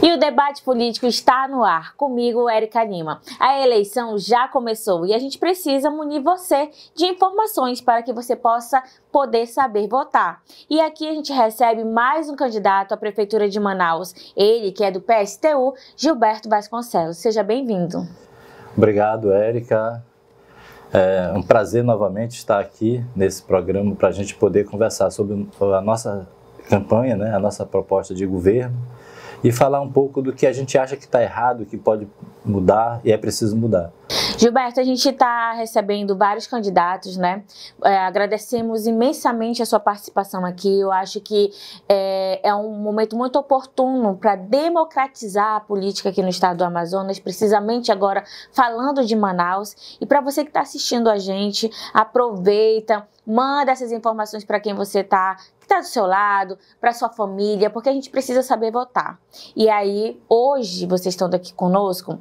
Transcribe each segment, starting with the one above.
E o debate político está no ar. Comigo, Érica Lima. A eleição já começou e a gente precisa munir você de informações para que você possa poder saber votar. E aqui a gente recebe mais um candidato à Prefeitura de Manaus. Ele, que é do PSTU, Gilberto Vasconcelos. Seja bem-vindo. Obrigado, Érica. É um prazer novamente estar aqui nesse programa para a gente poder conversar sobre a nossa campanha, né, a nossa proposta de governo e falar um pouco do que a gente acha que está errado, que pode mudar e é preciso mudar. Gilberto, a gente está recebendo vários candidatos, né? Agradecemos imensamente a sua participação aqui. Eu acho que é um momento muito oportuno para democratizar a política aqui no estado do Amazonas, precisamente agora falando de Manaus. E para você que está assistindo a gente, aproveita, manda essas informações para quem você está do seu lado, para sua família, porque a gente precisa saber votar. E aí, hoje, vocês estão aqui conosco,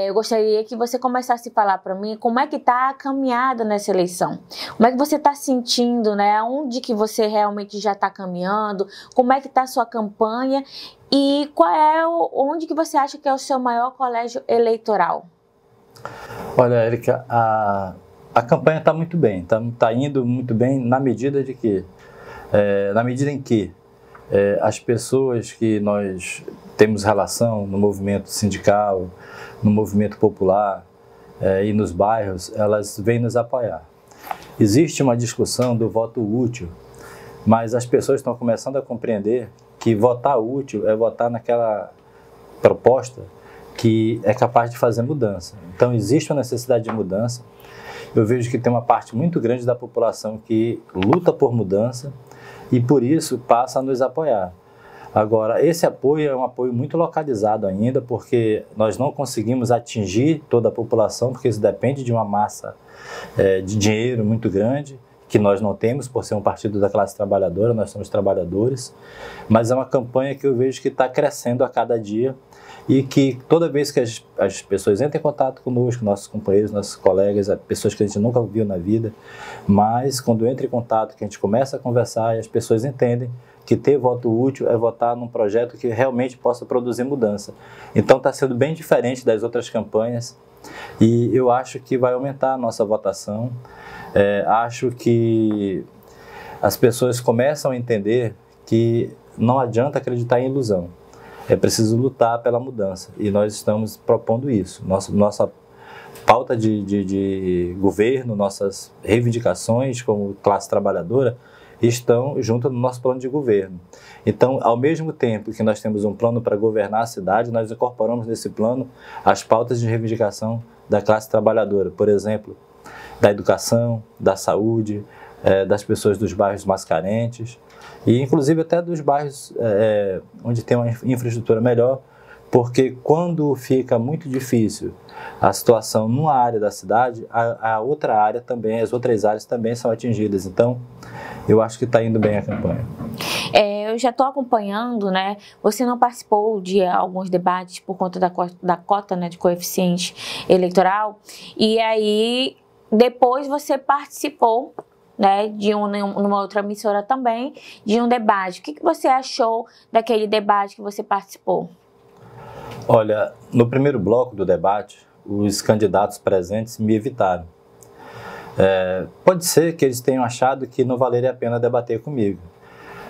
eu gostaria que você começasse a falar para mim como é que está a caminhada nessa eleição. Como é que você está sentindo, né? Onde que você realmente já está caminhando, como é que está a sua campanha e onde que você acha que é o seu maior colégio eleitoral? Olha, Érica, a campanha está muito bem, está indo muito bem na medida em que as pessoas que nós temos relação no movimento sindical, no movimento popular e nos bairros, elas vêm nos apoiar. Existe uma discussão do voto útil, mas as pessoas estão começando a compreender que votar útil é votar naquela proposta que é capaz de fazer mudança. Então existe uma necessidade de mudança. Eu vejo que tem uma parte muito grande da população que luta por mudança e por isso passa a nos apoiar. Agora, esse apoio é um apoio muito localizado ainda, porque nós não conseguimos atingir toda a população, porque isso depende de uma massa de dinheiro muito grande, que nós não temos por ser um partido da classe trabalhadora, nós somos trabalhadores, mas é uma campanha que eu vejo que está crescendo a cada dia e que toda vez que as pessoas entram em contato conosco, nossos companheiros, nossos colegas, pessoas que a gente nunca viu na vida, mas quando entra em contato, que a gente começa a conversar e as pessoas entendem que ter voto útil é votar num projeto que realmente possa produzir mudança. Então está sendo bem diferente das outras campanhas e eu acho que vai aumentar a nossa votação. Acho que as pessoas começam a entender que não adianta acreditar em ilusão. É preciso lutar pela mudança e nós estamos propondo isso. Nossa pauta de governo, nossas reivindicações como classe trabalhadora estão junto no nosso plano de governo. Então, ao mesmo tempo que nós temos um plano para governar a cidade, nós incorporamos nesse plano as pautas de reivindicação da classe trabalhadora, por exemplo, da educação, da saúde, das pessoas dos bairros mais carentes e inclusive até dos bairros onde tem uma infraestrutura melhor, porque quando fica muito difícil a situação numa área da cidade, a outra área também, as outras áreas também são atingidas. Então, eu acho que está indo bem a campanha. Eu já estou acompanhando, né? Você não participou de alguns debates por conta da cota, né, de coeficiente eleitoral, e aí depois você participou, né, numa outra emissora também, de um debate. O que você achou daquele debate que você participou? Olha, no primeiro bloco do debate, os candidatos presentes me evitaram. Pode ser que eles tenham achado que não valeria a pena debater comigo,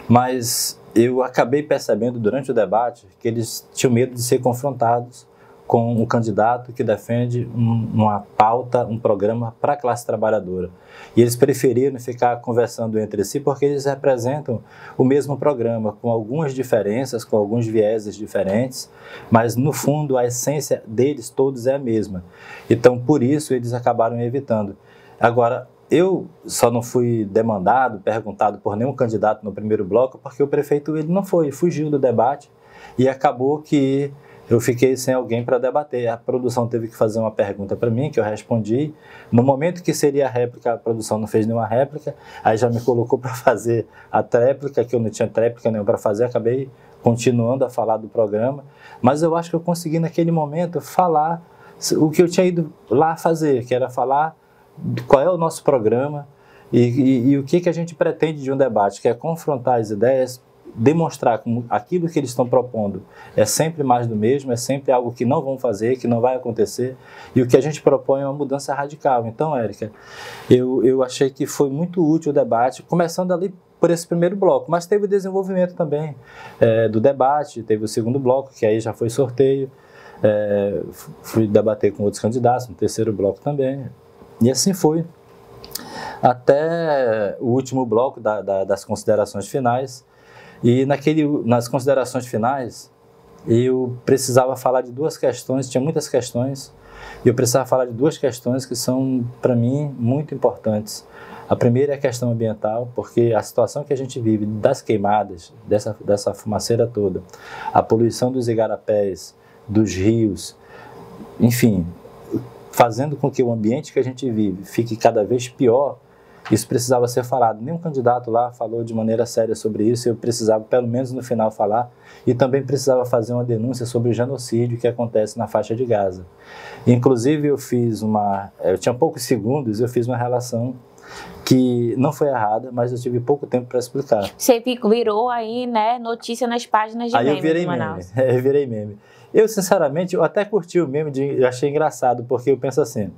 mas eu acabei percebendo durante o debate que eles tinham medo de ser confrontados com um candidato que defende uma pauta, um programa para a classe trabalhadora. E eles preferiram ficar conversando entre si porque eles representam o mesmo programa, com algumas diferenças, com alguns vieses diferentes, mas no fundo a essência deles todos é a mesma. Então por isso eles acabaram evitando. Agora, eu só não fui demandado, perguntado por nenhum candidato no primeiro bloco, porque o prefeito ele não fugiu do debate e acabou que eu fiquei sem alguém para debater. A produção teve que fazer uma pergunta para mim, que eu respondi. No momento que seria a réplica, a produção não fez nenhuma réplica, aí já me colocou para fazer a tréplica, que eu não tinha tréplica nenhuma para fazer, acabei continuando a falar do programa. Mas eu acho que eu consegui naquele momento falar o que eu tinha ido lá fazer, que era falar qual é o nosso programa e o que a gente pretende de um debate, que é confrontar as ideias, demonstrar como aquilo que eles estão propondo é sempre mais do mesmo, é sempre algo que não vão fazer, que não vai acontecer, e o que a gente propõe é uma mudança radical. Então, Érica, eu achei que foi muito útil o debate, começando ali por esse primeiro bloco, mas teve o desenvolvimento também do debate, teve o segundo bloco, que aí já foi sorteio, fui debater com outros candidatos, no terceiro bloco também, e assim foi. Até o último bloco das considerações finais, e nas considerações finais eu precisava falar de duas questões, tinha muitas questões, e eu precisava falar de duas questões que são, para mim, muito importantes. A primeira é a questão ambiental, porque a situação que a gente vive das queimadas, dessa fumaceira toda, a poluição dos igarapés, dos rios, enfim, fazendo com que o ambiente que a gente vive fique cada vez pior, isso precisava ser falado. Nenhum candidato lá falou de maneira séria sobre isso, eu precisava, pelo menos no final, falar, e também precisava fazer uma denúncia sobre o genocídio que acontece na faixa de Gaza. Inclusive, eu tinha poucos segundos, eu fiz uma relação que não foi errada, mas eu tive pouco tempo para explicar. Você virou aí, né, notícia nas páginas de memes de Manaus. Eu virei meme. Eu, sinceramente, eu até curti o meme, eu achei engraçado, porque eu penso assim,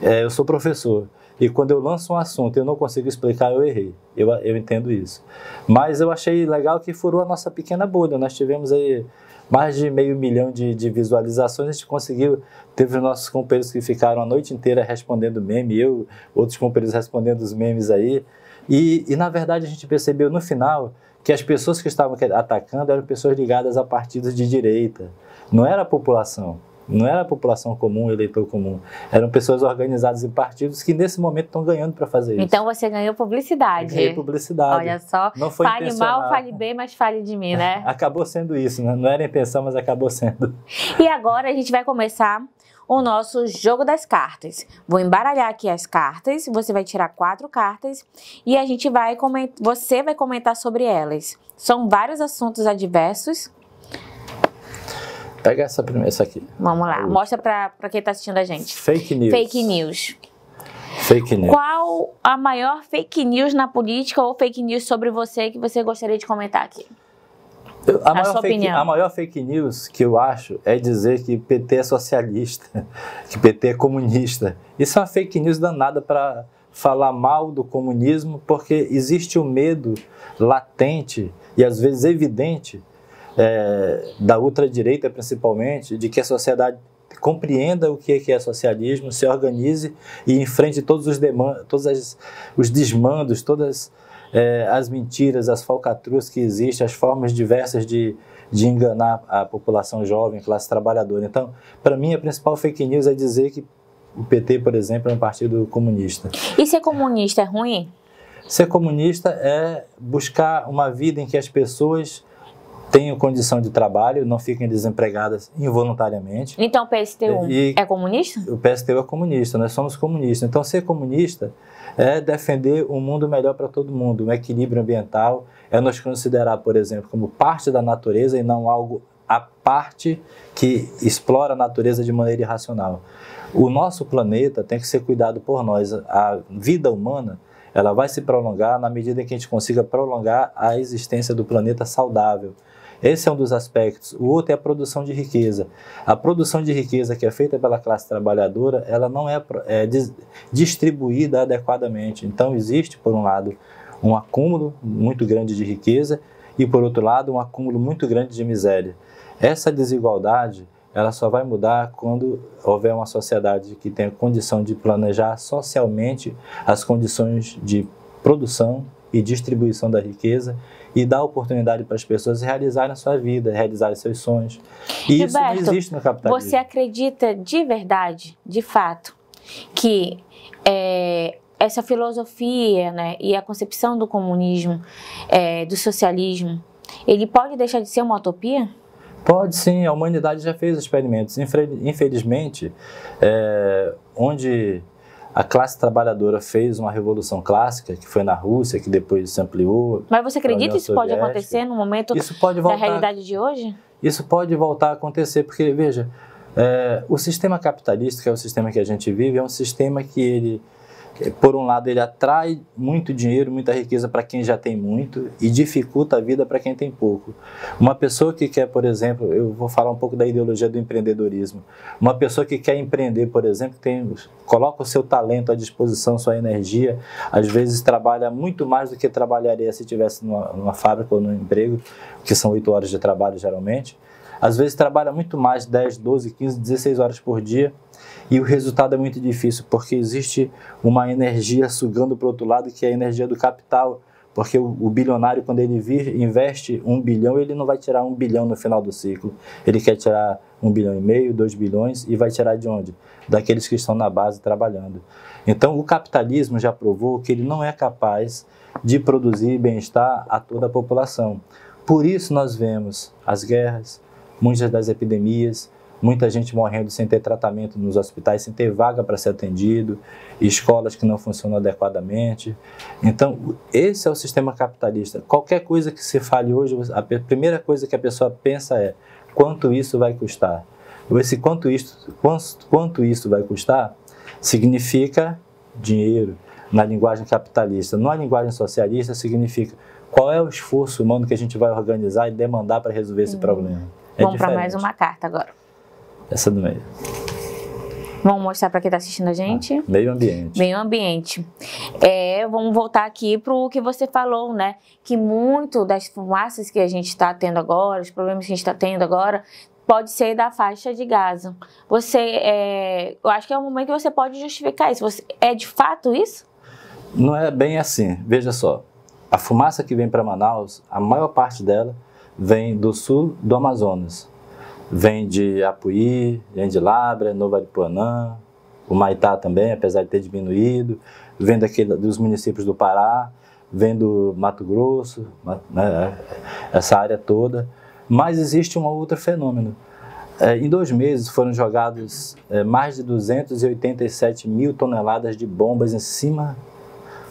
eu sou professor, e quando eu lanço um assunto e eu não consigo explicar, eu errei. Eu entendo isso. Mas eu achei legal que furou a nossa pequena bolha. Nós tivemos aí mais de 500 mil de visualizações. A gente conseguiu. Teve os nossos companheiros que ficaram a noite inteira respondendo meme, outros companheiros respondendo os memes aí. E na verdade, a gente percebeu no final que as pessoas que estavam atacando eram pessoas ligadas a partidos de direita. Não era a população. Não era a população comum, eleitor comum. Eram pessoas organizadas em partidos que nesse momento estão ganhando para fazer isso. Então você ganhou publicidade. Ganhei publicidade. Olha só, não foi fale mal, fale bem, mas fale de mim, né? Acabou sendo isso, né? Não era a intenção, mas acabou sendo. E agora a gente vai começar o nosso jogo das cartas. Vou embaralhar aqui as cartas, você vai tirar 4 cartas e a gente você vai comentar sobre elas. São vários assuntos adversos. Pega essa aqui. Vamos lá, mostra pra quem tá assistindo a gente. Fake news. Fake news. Fake news. Qual a maior fake news na política ou fake news sobre você que você gostaria de comentar aqui? A maior fake news que eu acho é dizer que PT é socialista, que PT é comunista. Isso é uma fake news danada para falar mal do comunismo, porque existe o medo latente e às vezes evidente da ultradireita principalmente, de que a sociedade compreenda o que é socialismo, se organize e enfrente todos os desmandos, todas as mentiras, as falcatruas que existem, as formas diversas de enganar a população jovem, classe trabalhadora. Então, para mim, a principal fake news é dizer que o PT, por exemplo, é um partido comunista. E ser comunista é ruim? Ser comunista é buscar uma vida em que as pessoas tenham condição de trabalho, não fiquem desempregadas involuntariamente. Então o PSTU é comunista? O PSTU é comunista, nós somos comunistas. Então ser comunista é defender um mundo melhor para todo mundo, um equilíbrio ambiental, é nos considerar, por exemplo, como parte da natureza e não algo à parte que explora a natureza de maneira irracional. O nosso planeta tem que ser cuidado por nós. A vida humana ela vai se prolongar na medida em que a gente consiga prolongar a existência do planeta saudável. Esse é um dos aspectos. O outro é a produção de riqueza. A produção de riqueza que é feita pela classe trabalhadora, ela não é distribuída adequadamente. Então existe, por um lado, um acúmulo muito grande de riqueza e, por outro lado, um acúmulo muito grande de miséria. Essa desigualdade, ela só vai mudar quando houver uma sociedade que tenha condição de planejar socialmente as condições de produção e distribuição da riqueza e dar oportunidade para as pessoas realizarem a sua vida, realizarem seus sonhos. E Gilberto, isso não existe no capitalismo. Você acredita de verdade, de fato, que essa filosofia, né, e a concepção do comunismo, do socialismo, ele pode deixar de ser uma utopia? Pode sim, a humanidade já fez experimentos. Infelizmente, onde a classe trabalhadora fez uma revolução clássica, que foi na Rússia, que depois se ampliou. Mas você acredita que isso pode acontecer no momento da realidade de hoje? Isso pode voltar a acontecer, porque, veja, o sistema capitalista, que é o sistema que a gente vive, é um sistema que ele Por um lado, ele atrai muito dinheiro, muita riqueza para quem já tem muito e dificulta a vida para quem tem pouco. Uma pessoa que quer, por exemplo, eu vou falar um pouco da ideologia do empreendedorismo. Uma pessoa que quer empreender, por exemplo, coloca o seu talento à disposição, sua energia, às vezes trabalha muito mais do que trabalharia se estivesse numa fábrica ou num emprego, que são 8 horas de trabalho geralmente. Às vezes trabalha muito mais, 10, 12, 15, 16 horas por dia, e o resultado é muito difícil, porque existe uma energia sugando para o outro lado, que é a energia do capital, porque o bilionário, quando ele investe 1 bilhão, ele não vai tirar 1 bilhão no final do ciclo, ele quer tirar 1,5 bilhão, 2 bilhões, e vai tirar de onde? Daqueles que estão na base trabalhando. Então o capitalismo já provou que ele não é capaz de produzir bem-estar a toda a população. Por isso nós vemos as guerras, muitas das epidemias, muita gente morrendo sem ter tratamento nos hospitais, sem ter vaga para ser atendido, escolas que não funcionam adequadamente. Então, esse é o sistema capitalista. Qualquer coisa que se fale hoje, a primeira coisa que a pessoa pensa é: quanto isso vai custar? Esse quanto isso vai custar significa dinheiro na linguagem capitalista. Na linguagem socialista significa qual é o esforço humano que a gente vai organizar e demandar para resolver esse problema. Vamos para mais uma carta agora. Essa do meio. Vamos mostrar para quem está assistindo a gente? Meio ambiente. Meio ambiente. Vamos voltar aqui para o que você falou, né? Que muito das fumaças que a gente está tendo agora, os problemas que a gente está tendo agora, pode ser da faixa de Gaza. Eu acho que é o momento que você pode justificar isso. É de fato isso? Não é bem assim. Veja só. A fumaça que vem para Manaus, a maior parte dela vem do sul do Amazonas. Vem de Apuí, vem de Labra, Nova Aripuanã, o Maitá também, apesar de ter diminuído, vem dos municípios do Pará, vem do Mato Grosso, né, essa área toda. Mas existe um outro fenômeno. Em 2 meses foram jogados mais de 287 mil toneladas de bombas em cima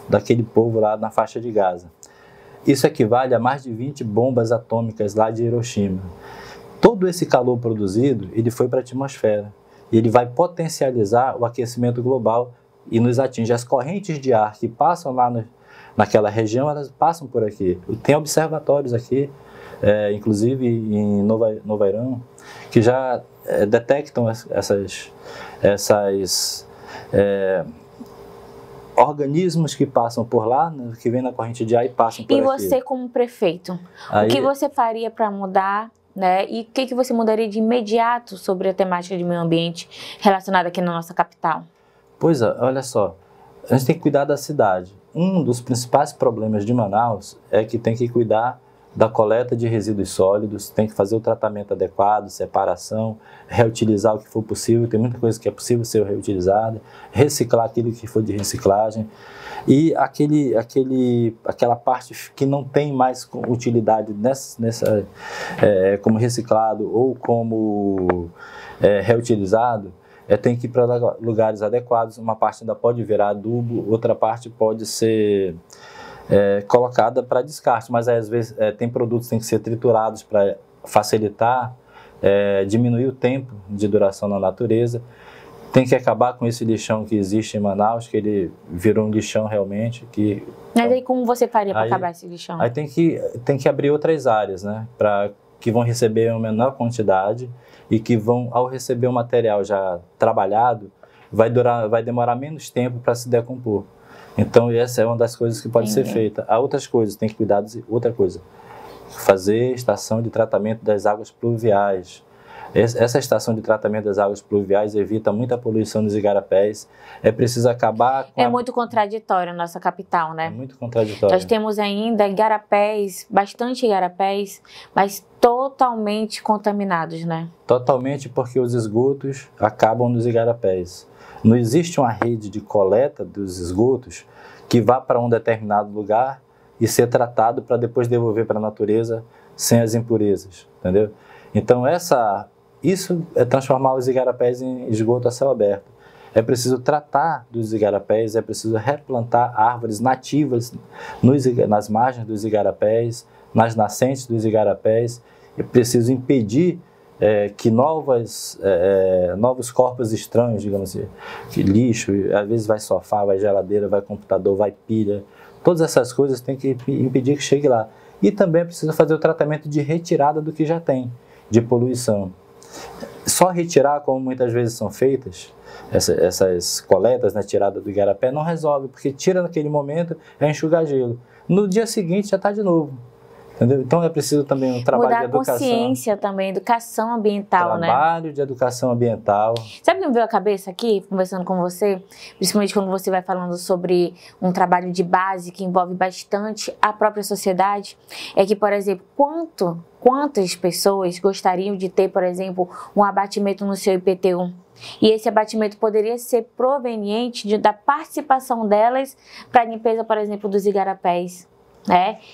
daquele povo lá na faixa de Gaza. Isso equivale a mais de 20 bombas atômicas lá de Hiroshima. Todo esse calor produzido, ele foi para a atmosfera. E ele vai potencializar o aquecimento global e nos atinge. As correntes de ar que passam lá naquela região, elas passam por aqui. Tem observatórios aqui, inclusive em Nova Irã, que já detectam essas organismos que passam por lá, né, que vêm na corrente de ar e passam por aqui. E você, como prefeito, o que você faria para mudar, né? E o que você mudaria de imediato sobre a temática de meio ambiente relacionada aqui na nossa capital? Pois é, olha só, a gente tem que cuidar da cidade. Um dos principais problemas de Manaus é que tem que cuidar da coleta de resíduos sólidos, tem que fazer o tratamento adequado, separação, reutilizar o que for possível, tem muita coisa que é possível ser reutilizada, reciclar aquilo que for de reciclagem, e aquela parte que não tem mais utilidade como reciclado ou como reutilizado, tem que ir para lugares adequados. Uma parte ainda pode virar adubo, outra parte pode ser colocada para descarte, mas às vezes tem produtos que têm que ser triturados para facilitar, diminuir o tempo de duração na natureza. Tem que acabar com esse lixão que existe em Manaus, que ele virou um lixão realmente. Mas aí como você faria para acabar esse lixão? Aí tem que abrir outras áreas, né, que vão receber uma menor quantidade e que vão, ao receber o material já trabalhado, vai demorar menos tempo para se decompor. Então essa é uma das coisas que pode ser feita. Há outras coisas, tem que cuidar de outra coisa. Fazer estação de tratamento das águas pluviais. Essa estação de tratamento das águas pluviais evita muita poluição nos igarapés. É preciso acabar com muito contraditório a nossa capital, né? É muito contraditório. Nós temos ainda igarapés, bastante igarapés, mas totalmente contaminados, né? Totalmente, porque os esgotos acabam nos igarapés. Não existe uma rede de coleta dos esgotos que vá para um determinado lugar e ser tratado para depois devolver para a natureza sem as impurezas, entendeu? Então isso é transformar os igarapés em esgoto a céu aberto. É preciso tratar dos igarapés, é preciso replantar árvores nativas nas margens dos igarapés, nas nascentes dos igarapés. É preciso impedir que novos corpos estranhos, digamos assim, que lixo, às vezes vai sofá, vai geladeira, vai computador, vai pilha, todas essas coisas tem que impedir que chegue lá. E também precisa fazer o tratamento de retirada do que já tem, de poluição. Só retirar, como muitas vezes são feitas, essas coletas, né, tirada do igarapé, não resolve, porque tira naquele momento, é enxugar gelo. No dia seguinte já está de novo. Entendeu? Então é preciso também um trabalho de educação. Consciência também, educação ambiental, né? Trabalho de educação ambiental. Sabe o que me veio à cabeça aqui, conversando com você? Principalmente quando você vai falando sobre um trabalho de base que envolve bastante a própria sociedade. É que, por exemplo, quantas pessoas gostariam de ter, por exemplo, um abatimento no seu IPTU? E esse abatimento poderia ser proveniente da participação delas para a limpeza, por exemplo, dos igarapés.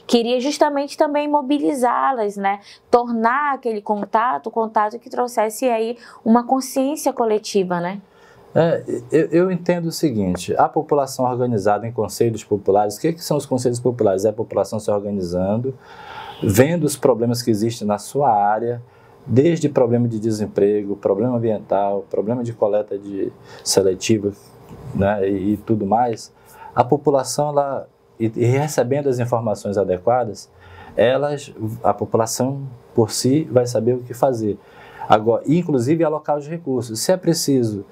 Queria justamente também mobilizá-las, né? Tornar aquele contato que trouxesse aí uma consciência coletiva, né? Eu entendo o seguinte, a população organizada em conselhos populares, o que são os conselhos populares? É a população se organizando, vendo os problemas que existem na sua área, desde problema de desemprego, problema ambiental, problema de coleta seletiva, né, e tudo mais. A população, e recebendo as informações adequadas, a população por si vai saber o que fazer. Agora, inclusive alocar os recursos. Se é preciso,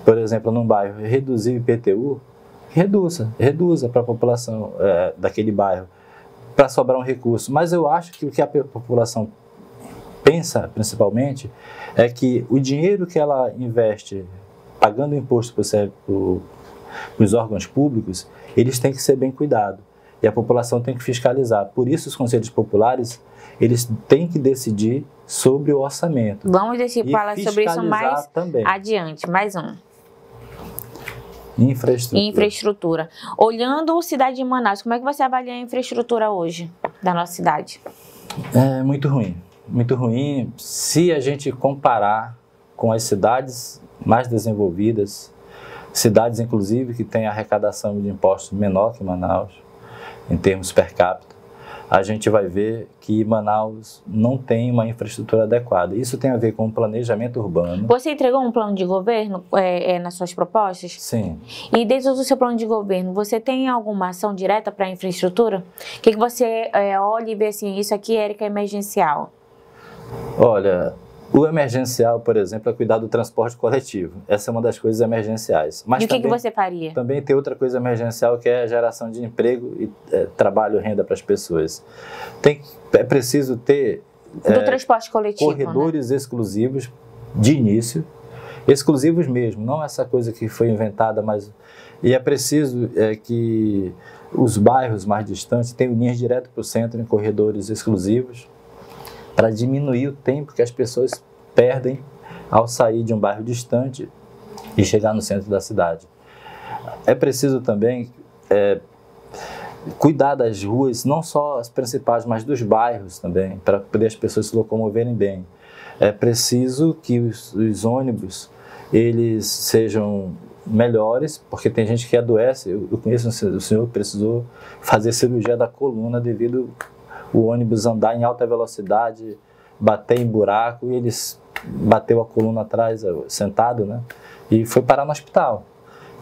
por exemplo, num bairro, reduzir o IPTU, reduza para a população daquele bairro, para sobrar um recurso. Mas eu acho que o que a população pensa, principalmente, é que o dinheiro que ela investe pagando imposto para os órgãos públicos, eles têm que ser bem cuidados. E a população tem que fiscalizar. Por isso, os conselhos populares, eles têm que decidir sobre o orçamento. Vamos falar sobre isso mais também adiante. Mais um. Infraestrutura. Olhando a cidade de Manaus, como é que você avalia a infraestrutura hoje da nossa cidade? É muito ruim. Muito ruim. Se a gente comparar com as cidades mais desenvolvidas, cidades, inclusive, que têm arrecadação de impostos menor que Manaus, em termos per capita, a gente vai ver que Manaus não tem uma infraestrutura adequada. Isso tem a ver com o planejamento urbano. Você entregou um plano de governo nas suas propostas? Sim. E dentro do seu plano de governo, você tem alguma ação direta para a infraestrutura? O que você olha e vê assim, isso aqui, Érica, é emergencial? Olha, o emergencial, por exemplo, é cuidar do transporte coletivo. Essa é uma das coisas emergenciais. Mas e o que você faria? Também tem outra coisa emergencial, que é a geração de emprego e trabalho e renda para as pessoas. É preciso ter do transporte coletivo, corredores, né, exclusivos de início, exclusivos mesmo, não essa coisa que foi inventada, mas... E é preciso que os bairros mais distantes tenham linhas direto para o centro em corredores exclusivos, para diminuir o tempo que as pessoas perdem ao sair de um bairro distante e chegar no centro da cidade. É preciso também cuidar das ruas, não só as principais, mas dos bairros também, para poder as pessoas se locomoverem bem. É preciso que os ônibus eles sejam melhores, porque tem gente que adoece. Eu conheço o senhor que precisou fazer cirurgia da coluna devido o ônibus andar em alta velocidade, bater em buraco, e eles bateu a coluna atrás, sentado, né? E foi parar no hospital.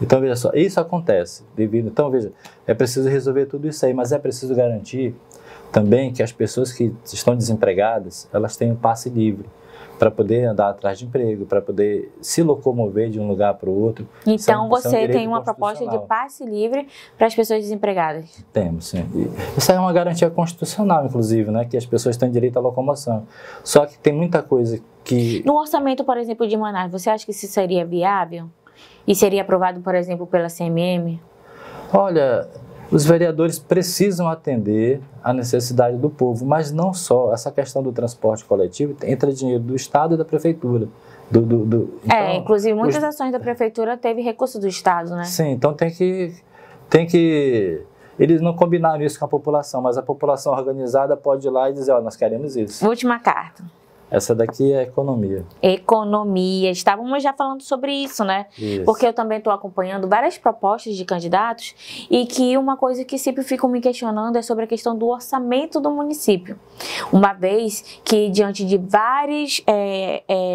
Então, veja só, isso acontece devido... Então, veja, é preciso resolver tudo isso aí, mas é preciso garantir também que as pessoas que estão desempregadas, elas tenham passe livre, para poder andar atrás de emprego, para poder se locomover de um lugar para o outro. Então, você tem uma proposta de passe livre para as pessoas desempregadas? Temos, sim. Isso é uma garantia constitucional, inclusive, né? Que as pessoas têm direito à locomoção. Só que tem muita coisa que... No orçamento, por exemplo, de Manaus, você acha que isso seria viável? E seria aprovado, por exemplo, pela CMM? Olha... Os vereadores precisam atender à necessidade do povo, mas não só. Essa questão do transporte coletivo entra dinheiro do Estado e da Prefeitura. Então, inclusive muitas ações da Prefeitura teve recurso do Estado, né? Sim, então tem que... Eles não combinaram isso com a população, mas a população organizada pode ir lá e dizer, nós queremos isso. Última carta. Essa daqui é economia. Economia. Estávamos já falando sobre isso, né? Isso. Porque eu também estou acompanhando várias propostas de candidatos e que uma coisa que sempre ficam me questionando é sobre a questão do orçamento do município. Uma vez que, diante de várias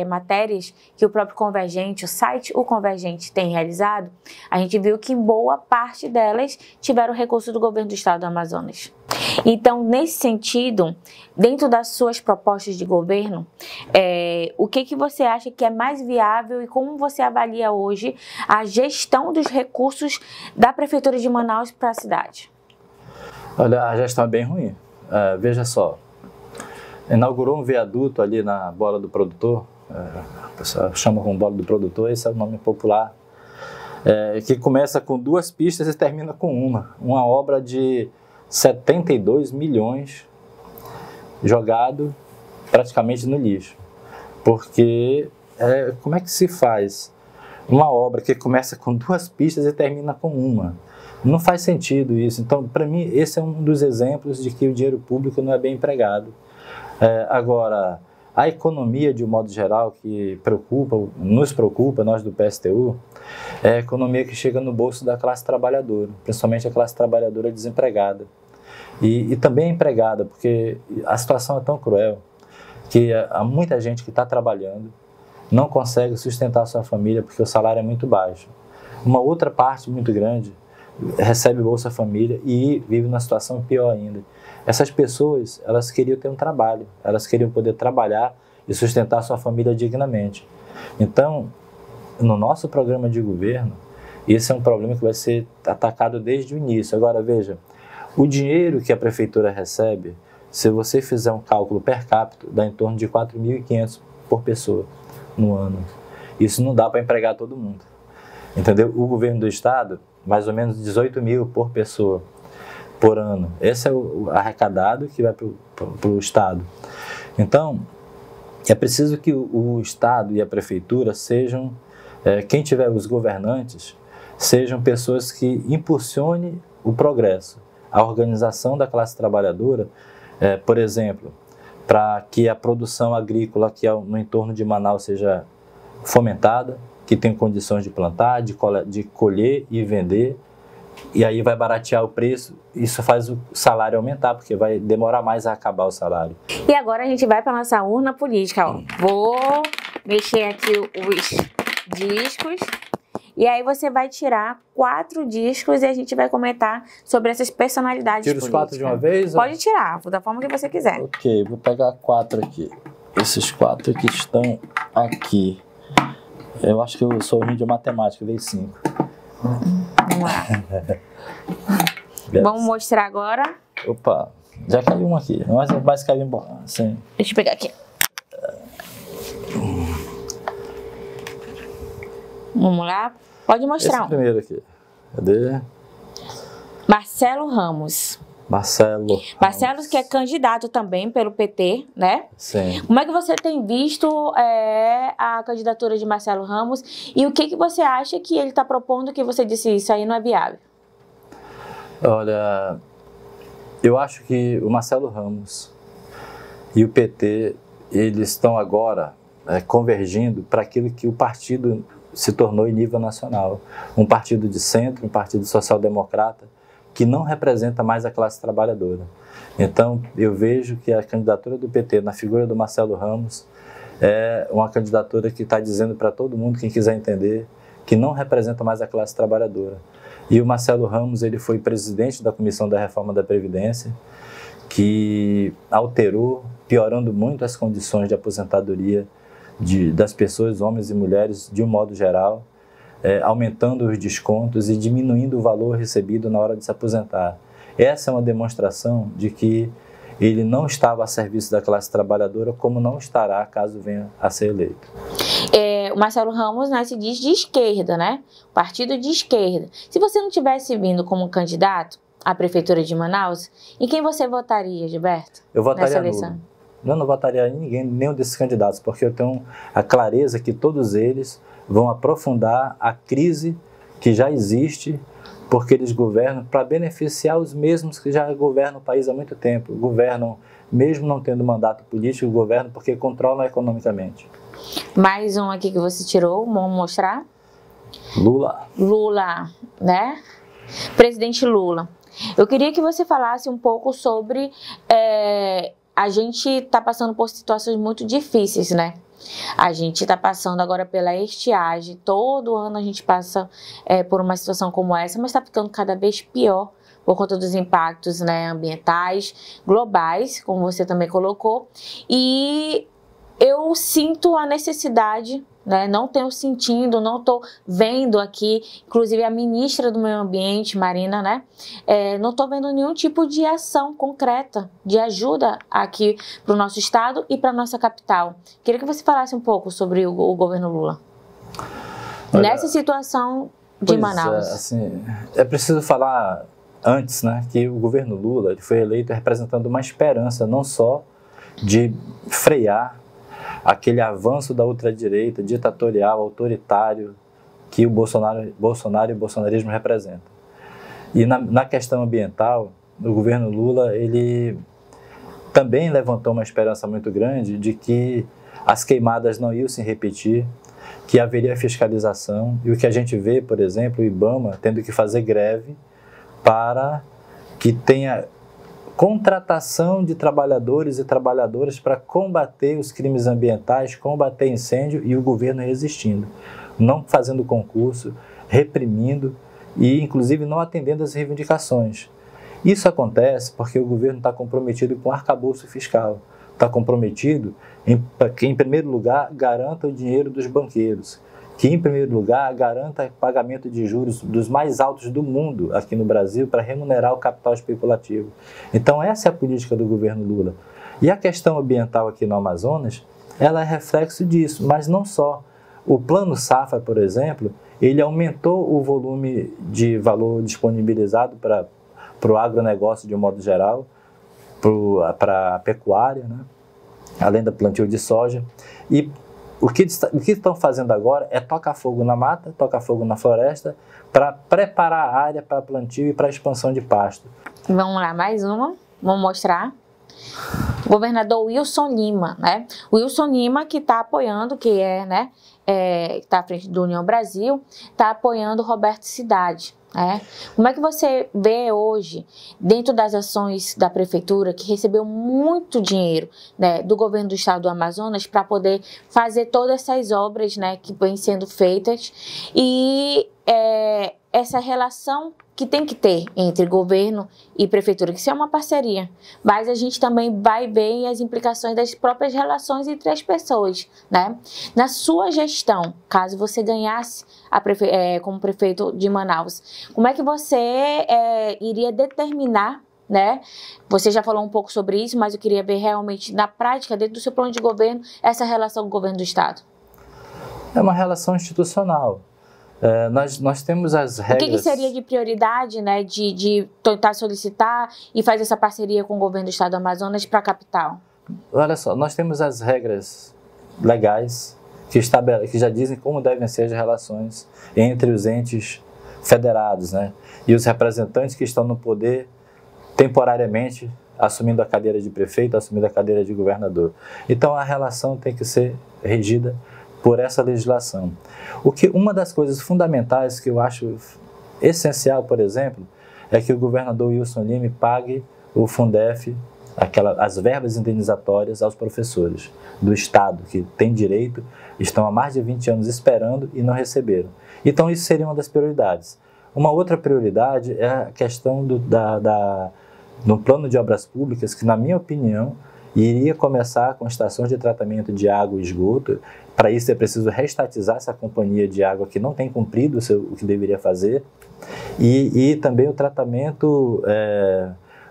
matérias que o próprio Convergente, o site O Convergente tem realizado, a gente viu que boa parte delas tiveram recurso do governo do estado do Amazonas. Então, nesse sentido, dentro das suas propostas de governo, o que você acha que é mais viável e como você avalia hoje a gestão dos recursos da Prefeitura de Manaus para a cidade? Olha, a gestão é bem ruim. Veja só, inaugurou um viaduto ali na Bola do Produtor, o pessoal chama como Bola do Produtor, esse é o nome popular, que começa com 2 pistas e termina com uma obra de 72 milhões jogado praticamente no lixo. Porque como é que se faz uma obra que começa com 2 pistas e termina com uma? Não faz sentido isso. Então, para mim, esse é um dos exemplos de que o dinheiro público não é bem empregado. Agora, a economia, de um modo geral, que nos preocupa, nós do PSTU, é a economia que chega no bolso da classe trabalhadora, principalmente a classe trabalhadora desempregada. E também empregada, porque a situação é tão cruel que há muita gente que está trabalhando, não consegue sustentar a sua família porque o salário é muito baixo. Uma outra parte muito grande recebe Bolsa Família e vive numa situação pior ainda. Essas pessoas, elas queriam ter um trabalho, elas queriam poder trabalhar e sustentar a sua família dignamente. Então, no nosso programa de governo, esse é um problema que vai ser atacado desde o início. Agora, veja, o dinheiro que a prefeitura recebe, se você fizer um cálculo per capita, dá em torno de 4.500 por pessoa no ano. Isso não dá para empregar todo mundo, entendeu? O governo do estado, mais ou menos 18 mil por pessoa por ano. Esse é o arrecadado que vai para o estado. Então, é preciso que o estado e a prefeitura sejam, quem tiver os governantes, sejam pessoas que impulsionem o progresso, a organização da classe trabalhadora, por exemplo, para que a produção agrícola que no entorno de Manaus seja fomentada, que tenha condições de plantar, de colher e vender, e aí vai baratear o preço, isso faz o salário aumentar, porque vai demorar mais a acabar o salário. E agora a gente vai para a nossa urna política. Ó. Vou mexer aqui os discos. E aí você vai tirar 4 discos e a gente vai comentar sobre essas personalidades políticas. Tira os 4 de uma vez? Pode tirar, da forma que você quiser. Ok, vou pegar 4 aqui. Esses 4 que estão aqui. Eu acho que eu sou ruim de matemática, veio 5. Vamos lá. Vamos mostrar agora. Opa, já caiu um aqui. Mas caiu embora. Sim. Deixa eu pegar aqui. Vamos lá. Pode mostrar. Esse primeiro aqui. Cadê? Marcelo Ramos. Marcelo, que é candidato também pelo PT, né? Sim. Como é que você tem visto a candidatura de Marcelo Ramos e o que você acha que ele está propondo que você disse isso aí não é viável? Olha, eu acho que o Marcelo Ramos e o PT, eles estão agora convergindo para aquilo que o partido se tornou em nível nacional. Um partido de centro, um partido social-democrata, que não representa mais a classe trabalhadora. Então, eu vejo que a candidatura do PT na figura do Marcelo Ramos é uma candidatura que está dizendo para todo mundo, quem quiser entender, que não representa mais a classe trabalhadora. E o Marcelo Ramos, ele foi presidente da Comissão da Reforma da Previdência, que alterou, piorando muito as condições de aposentadoria das pessoas, homens e mulheres, de um modo geral, aumentando os descontos e diminuindo o valor recebido na hora de se aposentar. Essa é uma demonstração de que ele não estava a serviço da classe trabalhadora, como não estará caso venha a ser eleito. O Marcelo Ramos, né, se diz de esquerda, né? Partido de esquerda. Se você não tivesse vindo como candidato à Prefeitura de Manaus, em quem você votaria, Gilberto? Eu votaria nulo. Eu não votaria em ninguém, nenhum desses candidatos, porque eu tenho a clareza que todos eles vão aprofundar a crise que já existe porque eles governam para beneficiar os mesmos que já governam o país há muito tempo. Governam, mesmo não tendo mandato político, governam porque controlam economicamente. Mais um aqui que você tirou, vamos mostrar? Lula, né? Presidente Lula. Eu queria que você falasse um pouco sobre... a gente está passando por situações muito difíceis, né? A gente está passando agora pela estiagem. Todo ano a gente passa por uma situação como essa, mas está ficando cada vez pior por conta dos impactos, né, ambientais, globais, como você também colocou. E eu sinto a necessidade, né, não estou sentindo, não estou vendo aqui, inclusive a ministra do Meio Ambiente, Marina, né, não estou vendo nenhum tipo de ação concreta, de ajuda aqui para o nosso estado e para a nossa capital. Queria que você falasse um pouco sobre o governo Lula. Olha, nessa situação de Manaus. Assim, é preciso falar antes, né, que o governo Lula ele foi eleito representando uma esperança, não só de frear aquele avanço da ultradireita, ditatorial, autoritário, que o Bolsonaro e o bolsonarismo representam. E na questão ambiental, o governo Lula ele também levantou uma esperança muito grande de que as queimadas não iam se repetir, que haveria fiscalização, e o que a gente vê, por exemplo, o IBAMA tendo que fazer greve para que tenha contratação de trabalhadores e trabalhadoras para combater os crimes ambientais, combater incêndio, e o governo resistindo, não fazendo concurso, reprimindo e inclusive não atendendo às reivindicações. Isso acontece porque o governo está comprometido com o arcabouço fiscal, está comprometido que, em primeiro lugar, garanta o dinheiro dos banqueiros, que, em primeiro lugar, garanta pagamento de juros dos mais altos do mundo aqui no Brasil para remunerar o capital especulativo. Então, essa é a política do governo Lula. E a questão ambiental aqui no Amazonas, ela é reflexo disso, mas não só. O Plano Safra, por exemplo, ele aumentou o volume de valor disponibilizado para o agronegócio de um modo geral, para a pecuária, né? Além do plantio de soja. E o que estão fazendo agora é tocar fogo na mata, tocar fogo na floresta, para preparar a área para plantio e para expansão de pasto. Vamos lá, mais uma. Vamos mostrar. O governador Wilson Lima, né? O Wilson Lima que está apoiando, que está à frente do União Brasil, está apoiando Roberto Cidade. Como é que você vê hoje, dentro das ações da prefeitura, que recebeu muito dinheiro, né, do governo do estado do Amazonas para poder fazer todas essas obras, né, que vêm sendo feitas, e essa relação que tem que ter entre governo e prefeitura, que isso é uma parceria, mas a gente também vai ver as implicações das próprias relações entre as pessoas, né? Na sua gestão, caso você ganhasse como prefeito de Manaus, como é que você iria determinar, né? Você já falou um pouco sobre isso, mas eu queria ver realmente na prática, dentro do seu plano de governo, essa relação com o governo do estado. É uma relação institucional. Nós temos as regras... O que seria de prioridade, né, de tentar solicitar e fazer essa parceria com o governo do estado do Amazonas para a capital? Olha só, nós temos as regras legais que já dizem como devem ser as relações entre os entes federados, né, e os representantes que estão no poder temporariamente, assumindo a cadeira de prefeito, assumindo a cadeira de governador. Então a relação tem que ser regida por essa legislação. Uma das coisas fundamentais que eu acho essencial, por exemplo, é que o governador Wilson Lima pague o Fundef, as verbas indenizatórias aos professores do estado, que têm direito, estão há mais de 20 anos esperando e não receberam. Então isso seria uma das prioridades. Uma outra prioridade é a questão no plano de obras públicas, que, na minha opinião, iria começar com estações de tratamento de água e esgoto. Para isso é preciso reestatizar essa companhia de água que não tem cumprido o que deveria fazer, e também o tratamento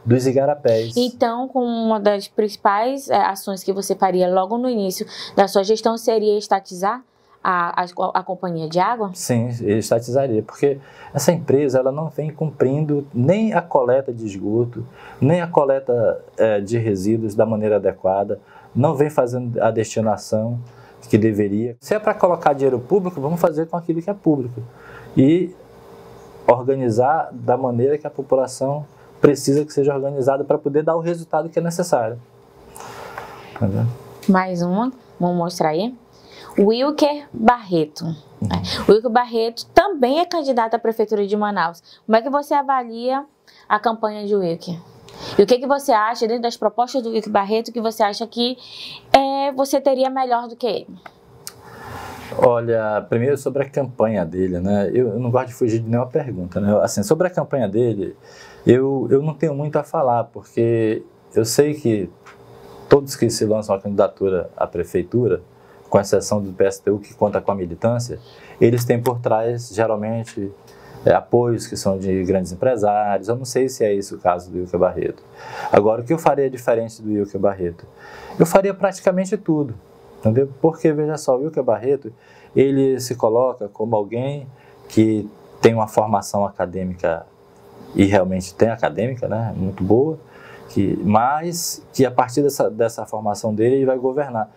dos igarapés. Então, uma das principais ações que você faria logo no início da sua gestão seria estatizar a companhia de água? Sim, estatizaria, porque essa empresa ela não vem cumprindo nem a coleta de esgoto, nem a coleta de resíduos da maneira adequada, não vem fazendo a destinação que deveria. Se é para colocar dinheiro público, vamos fazer com aquilo que é público. E organizar da maneira que a população precisa que seja organizada para poder dar o resultado que é necessário. Entendeu? Mais uma, vamos mostrar aí. Wilker Barreto. Wilker Barreto também é candidato à Prefeitura de Manaus. Como é que você avalia a campanha de Wilker? E o que você acha, dentro das propostas do Wilker Barreto, que você acha que você teria melhor do que ele? Olha, primeiro sobre a campanha dele, né? Eu não gosto de fugir de nenhuma pergunta, né? Assim, sobre a campanha dele, eu não tenho muito a falar, porque eu sei que todos que se lançam a candidatura à prefeitura, com exceção do PSTU, que conta com a militância, eles têm por trás, geralmente, apoios que são de grandes empresários. Eu não sei se é esse o caso do Wilker Barreto. Agora, o que eu faria diferente do Wilker Barreto? Eu faria praticamente tudo, entendeu? Porque, veja só, o Wilker Barreto, ele se coloca como alguém que tem uma formação acadêmica, e realmente tem acadêmica, né, muito boa, mas que a partir dessa formação dele, ele vai governar.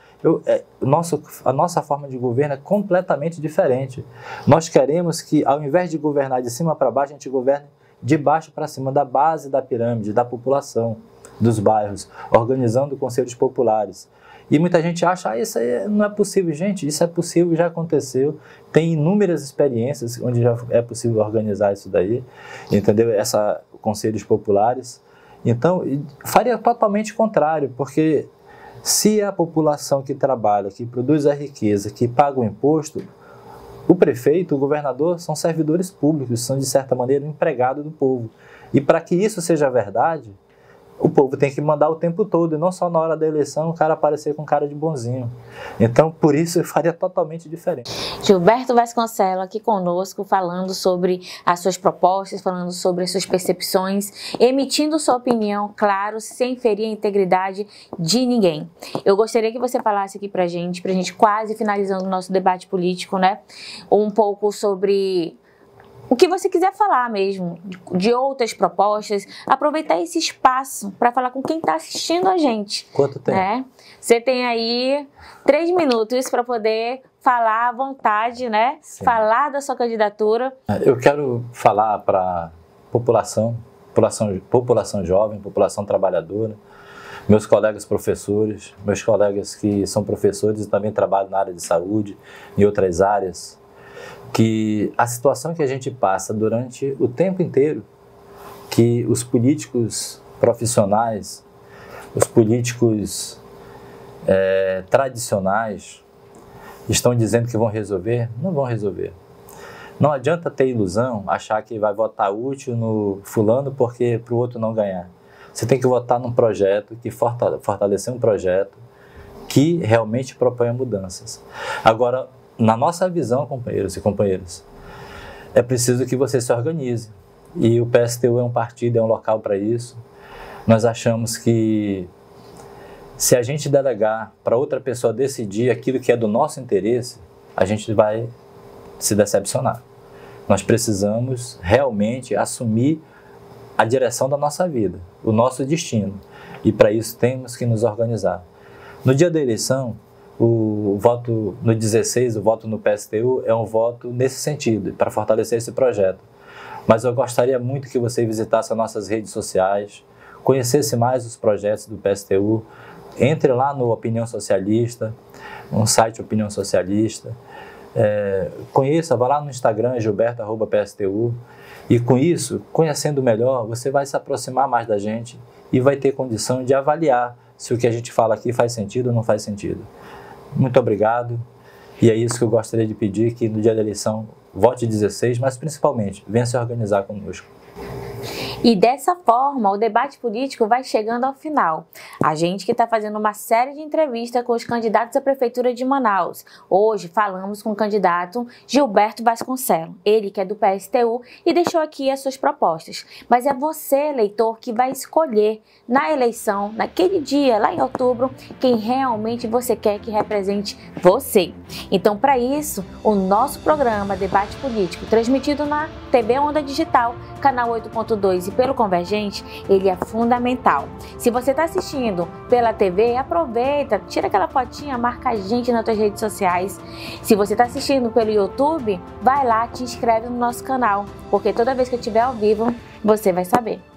A nossa forma de governo é completamente diferente. Nós queremos que, ao invés de governar de cima para baixo, a gente governe de baixo para cima, da base da pirâmide, da população, dos bairros, organizando conselhos populares. E muita gente acha, isso aí não é possível. Gente, isso é possível, já aconteceu. Tem inúmeras experiências onde já é possível organizar isso daí, entendeu? Conselhos populares. Então, faria totalmente contrário, porque se a população que trabalha, que produz a riqueza, que paga o imposto, o prefeito, o governador são servidores públicos, são de certa maneira empregados do povo. E para que isso seja verdade, o povo tem que mandar o tempo todo, e não só na hora da eleição o cara aparecer com cara de bonzinho. Então, por isso, eu faria totalmente diferente. Gilberto Vasconcelos aqui conosco, falando sobre as suas propostas, falando sobre as suas percepções, emitindo sua opinião, claro, sem ferir a integridade de ninguém. Eu gostaria que você falasse aqui pra gente quase finalizando o nosso debate político, né? Um pouco sobre o que você quiser falar mesmo, de outras propostas, aproveitar esse espaço para falar com quem está assistindo a gente. Quanto tempo? Né? Você tem aí 3 minutos para poder falar à vontade, né? Sim. Falar da sua candidatura. Eu quero falar para população jovem, população trabalhadora, meus colegas professores, meus colegas que são professores e também trabalham na área de saúde, em outras áreas, que a situação que a gente passa durante o tempo inteiro, que os políticos profissionais, os políticos tradicionais estão dizendo que vão resolver, não vão resolver. Não adianta ter ilusão, achar que vai votar útil no fulano porque para o outro não ganhar. Você tem que votar num projeto, que fortalecer um projeto que realmente proponha mudanças. Agora, na nossa visão, companheiros e companheiras, é preciso que você se organize. E o PSTU é um partido, é um local para isso. Nós achamos que se a gente delegar para outra pessoa decidir aquilo que é do nosso interesse, a gente vai se decepcionar. Nós precisamos realmente assumir a direção da nossa vida, o nosso destino. E para isso temos que nos organizar. No dia da eleição, o voto no 16, o voto no PSTU é um voto nesse sentido, para fortalecer esse projeto. Mas eu gostaria muito que você visitasse as nossas redes sociais, conhecesse mais os projetos do PSTU, entre lá no Opinião Socialista, no site Opinião Socialista, conheça, vá lá no Instagram, gilberto@pstu, e com isso, conhecendo melhor, você vai se aproximar mais da gente e vai ter condição de avaliar se o que a gente fala aqui faz sentido ou não faz sentido. Muito obrigado, e é isso que eu gostaria de pedir, que no dia da eleição vote 16, mas principalmente venha se organizar conosco. E dessa forma, o debate político vai chegando ao final. A gente que está fazendo uma série de entrevistas com os candidatos à Prefeitura de Manaus. Hoje falamos com o candidato Gilberto Vasconcelos, ele que é do PSTU e deixou aqui as suas propostas. Mas é você, eleitor, que vai escolher na eleição, naquele dia, lá em outubro, quem realmente você quer que represente você. Então, para isso, o nosso programa Debate Político, transmitido na TV Onda Digital, canal 8.2 e pelo Convergente, ele é fundamental. Se você está assistindo pela TV, aproveita, tira aquela fotinha, marca a gente nas suas redes sociais. Se você está assistindo pelo YouTube, vai lá, te inscreve no nosso canal, porque toda vez que eu estiver ao vivo, você vai saber.